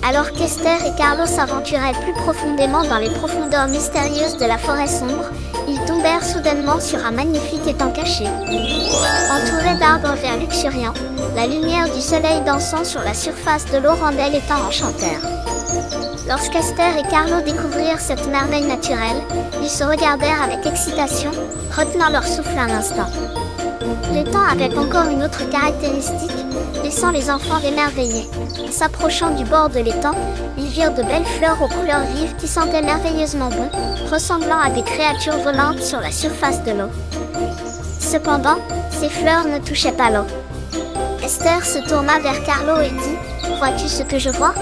Alors qu'Esther et Carlo s'aventuraient plus profondément dans les profondeurs mystérieuses de la forêt sombre, ils tombèrent soudainement sur un magnifique étang caché. Entouré d'arbres verts luxuriants, la lumière du soleil dansant sur la surface de l'eau rendait l'étang enchanteur. Lorsqu'Esther et Carlo découvrirent cette merveille naturelle, ils se regardèrent avec excitation, retenant leur souffle un instant. L'étang avait encore une autre caractéristique, laissant les enfants émerveillés. S'approchant du bord de l'étang, ils virent de belles fleurs aux couleurs vives qui sentaient merveilleusement bon, ressemblant à des créatures volantes sur la surface de l'eau. Cependant, ces fleurs ne touchaient pas l'eau. Esther se tourna vers Carlo et dit « Vois-tu ce que je vois ?»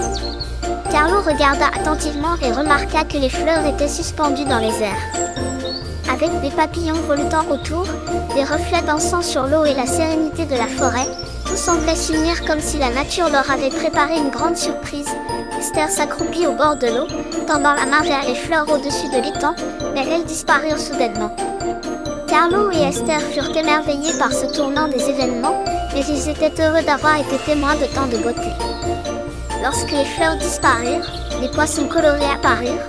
Carlo regarda attentivement et remarqua que les fleurs étaient suspendues dans les airs. Avec des papillons voletant autour, des reflets dansant sur l'eau et la sérénité de la forêt, tout semblait s'unir comme si la nature leur avait préparé une grande surprise. Esther s'accroupit au bord de l'eau, tendant la main vers les fleurs au-dessus de l'étang, mais elles disparurent soudainement. Carlo et Esther furent émerveillés par ce tournant des événements, mais ils étaient heureux d'avoir été témoins de tant de beauté. Lorsque les fleurs disparurent, les poissons colorés apparurent,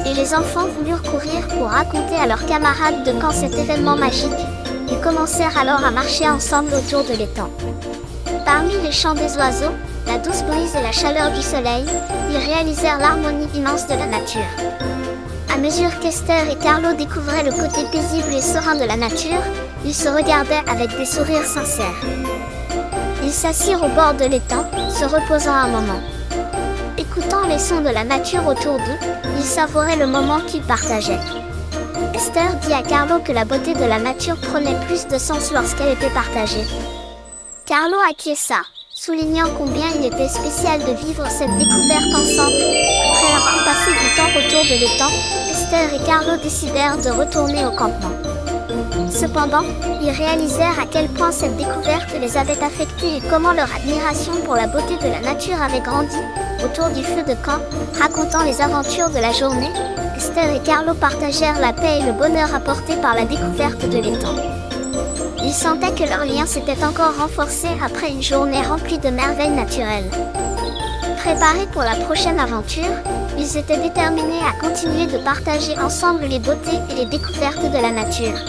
et les enfants voulurent courir pour raconter à leurs camarades de quand cet événement magique. Ils commencèrent alors à marcher ensemble autour de l'étang. Parmi les chants des oiseaux, la douce brise et la chaleur du soleil, ils réalisèrent l'harmonie immense de la nature. À mesure qu'Esther et Carlo découvraient le côté paisible et serein de la nature, ils se regardaient avec des sourires sincères. Ils s'assirent au bord de l'étang, se reposant un moment. Écoutant les sons de la nature autour d'eux, ils savouraient le moment qu'ils partageaient. Esther dit à Carlo que la beauté de la nature prenait plus de sens lorsqu'elle était partagée. Carlo acquiesça, soulignant combien il était spécial de vivre cette découverte ensemble. Après avoir passé du temps autour de l'étang, Esther et Carlo décidèrent de retourner au campement. Cependant, ils réalisèrent à quel point cette découverte les avait affectés et comment leur admiration pour la beauté de la nature avait grandi. Autour du feu de camp, racontant les aventures de la journée, Esther et Carlo partagèrent la paix et le bonheur apportés par la découverte de l'étang. Ils sentaient que leur lien s'était encore renforcé après une journée remplie de merveilles naturelles. Préparés pour la prochaine aventure, ils étaient déterminés à continuer de partager ensemble les beautés et les découvertes de la nature.